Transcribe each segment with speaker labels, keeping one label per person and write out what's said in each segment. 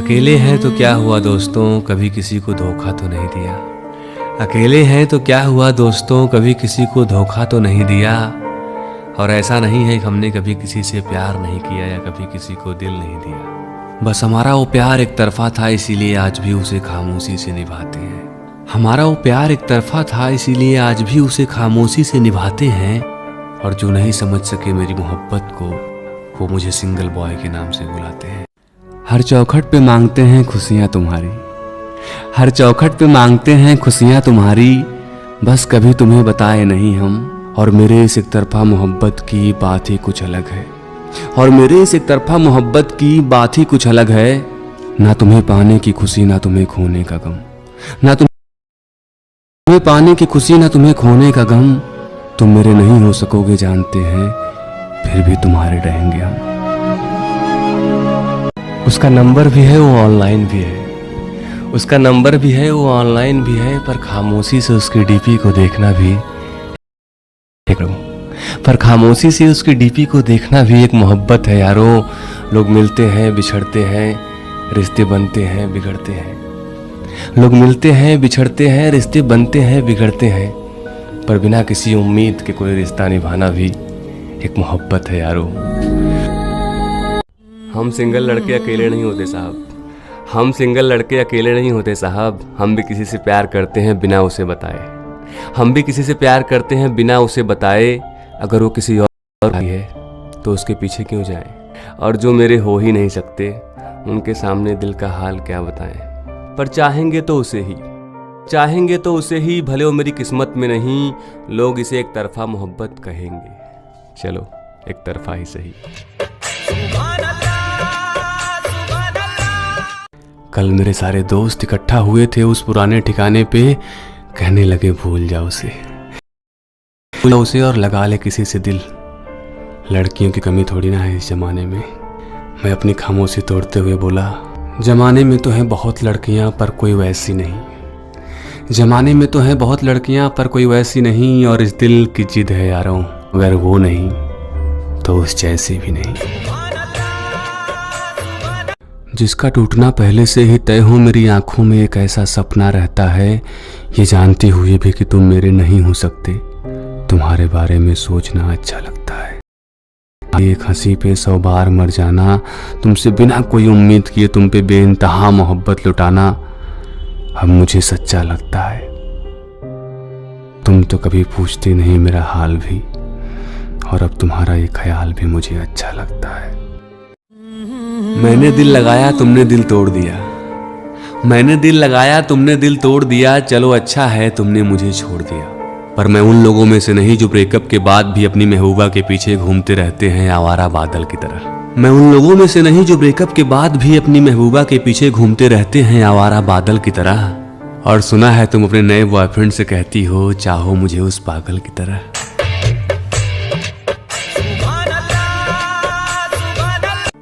Speaker 1: अकेले हैं तो क्या हुआ दोस्तों, कभी किसी को धोखा तो नहीं दिया। अकेले हैं तो क्या हुआ दोस्तों, कभी किसी को धोखा तो नहीं दिया। और ऐसा नहीं है कि हमने कभी किसी से प्यार नहीं किया या कभी किसी को दिल नहीं दिया। बस हमारा वो प्यार एक तरफा था, इसीलिए आज भी उसे खामोशी से निभाते हैं। हमारा वो प्यार एक तरफा था, इसीलिए आज भी उसे खामोशी से निभाते हैं। और जो नहीं समझ सके मेरी मोहब्बत को, वो मुझे सिंगल बॉय के नाम से बुलाते हैं। हर चौखट पे मांगते हैं खुशियाँ तुम्हारी, हर चौखट पे मांगते हैं खुशियाँ तुम्हारी, बस कभी तुम्हें बताए नहीं हम। और मेरे इस एक तरफा मोहब्बत की बात ही कुछ अलग है, और मेरे इस एक तरफा मोहब्बत की बात ही कुछ अलग है। ना तुम्हें पाने की खुशी, ना तुम्हें खोने का गम, ना तुम्हें पाने की खुशी, ना तुम्हें खोने का गम। तुम मेरे नहीं हो सकोगे जानते हैं, फिर भी तुम्हारे रहेंगे हम। उसका नंबर भी है, वो ऑनलाइन भी है, उसका नंबर भी है, वो ऑनलाइन भी है, पर खामोशी से उसकी डीपी को देखना भी पर खामोशी से उसकी डीपी को देखना भी एक मोहब्बत है यारों। लोग मिलते हैं, बिछड़ते हैं, रिश्ते बनते हैं, बिगड़ते हैं। लोग मिलते हैं, बिछड़ते हैं, रिश्ते बनते हैं, बिगड़ते हैं, पर बिना किसी उम्मीद के कोई रिश्ता निभाना भी एक मोहब्बत है यारों। हम सिंगल लड़के अकेले नहीं होते साहब, हम सिंगल लड़के अकेले नहीं होते साहब। हम भी किसी से प्यार करते हैं बिना उसे बताए, हम भी किसी से प्यार करते हैं बिना उसे बताए। अगर वो किसी और है तो उसके पीछे क्यों जाएं। और जो मेरे हो ही नहीं सकते, उनके सामने दिल का हाल क्या बताएं। पर चाहेंगे तो उसे ही, चाहेंगे तो उसे ही, भले वो मेरी किस्मत में नहीं। लोग इसे एक तरफा मोहब्बत कहेंगे, चलो एक तरफा ही सही। कल मेरे सारे दोस्त इकट्ठा हुए थे उस पुराने ठिकाने पे, कहने लगे भूल जाओ उसे, भूल उसे और लगा ले किसी से दिल। लड़कियों की कमी थोड़ी ना है इस जमाने में। मैं अपनी खामोशी तोड़ते हुए बोला, जमाने में तो हैं बहुत लड़कियां पर कोई वैसी नहीं। जमाने में तो हैं बहुत लड़कियां पर कोई वैसी नहीं। और इस दिल की जिद है यारों, अगर वो नहीं तो उस जैसी भी नहीं। जिसका टूटना पहले से ही तय हो, मेरी आंखों में एक ऐसा सपना रहता है, ये जानते हुए भी कि तुम मेरे नहीं हो सकते। तुम्हारे बारे में सोचना अच्छा लगता है। एक हंसी पे 100 बार मर जाना, तुमसे बिना कोई उम्मीद किए तुम पे बेइंतहा मोहब्बत लुटाना, अब मुझे सच्चा लगता है। तुम तो कभी पूछते नहीं मेरा हाल भी, और अब तुम्हारा ये ख्याल भी मुझे अच्छा लगता है। मैंने दिल लगाया, तुमने दिल तोड़ दिया। मैंने दिल लगाया, तुमने दिल तोड़ दिया। चलो अच्छा है तुमने मुझे छोड़ दिया, पर मैं उन लोगों में से नहीं जो ब्रेकअप के बाद भी अपनी महबूबा के पीछे घूमते रहते हैं आवारा बादल की तरह। मैं उन लोगों में से नहीं जो ब्रेकअप के बाद भी अपनी महबूबा के पीछे घूमते रहते हैं आवारा बादल की तरह। और सुना है तुम अपने नए बॉयफ्रेंड से कहती हो, चाहो मुझे उस पागल की तरह।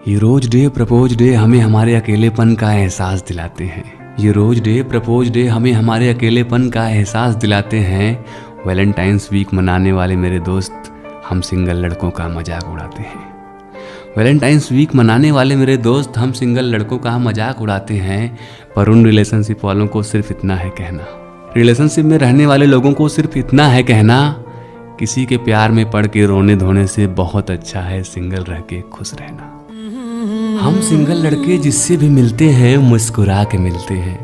Speaker 1: ये रोज डे प्रपोज डे हमें हमारे अकेलेपन का एहसास दिलाते हैं। ये रोज डे प्रपोज डे हमें हमारे अकेलेपन का एहसास दिलाते हैं। वैलेंटाइंस वीक मनाने वाले मेरे दोस्त हम सिंगल लड़कों का मजाक उड़ाते हैं। वैलेंटाइंस वीक मनाने वाले मेरे दोस्त हम सिंगल लड़कों का मजाक उड़ाते हैं। पर उन रिलेशनशिप वालों को सिर्फ इतना है कहना, रिलेशनशिप में रहने वाले लोगों को सिर्फ इतना है कहना, किसी के प्यार में पड़ के रोने धोने से बहुत अच्छा है सिंगल रह के खुश रहना। हम सिंगल लड़के जिससे भी मिलते हैं मुस्कुरा के मिलते हैं।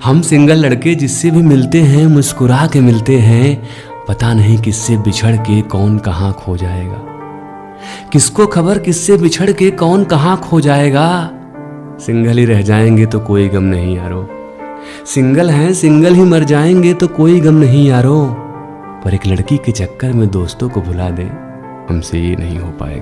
Speaker 1: हम सिंगल लड़के जिससे भी मिलते हैं मुस्कुरा के मिलते हैं। पता नहीं किससे बिछड़ के कौन कहाँ खो जाएगा, किसको खबर किससे बिछड़ के कौन कहाँ खो जाएगा। सिंगल ही रह जाएंगे तो कोई गम नहीं यारो, सिंगल हैं सिंगल ही मर जाएंगे तो कोई गम नहीं यारो। पर एक लड़की के चक्कर में दोस्तों को भुला दे, हमसे ये नहीं हो पाएगा।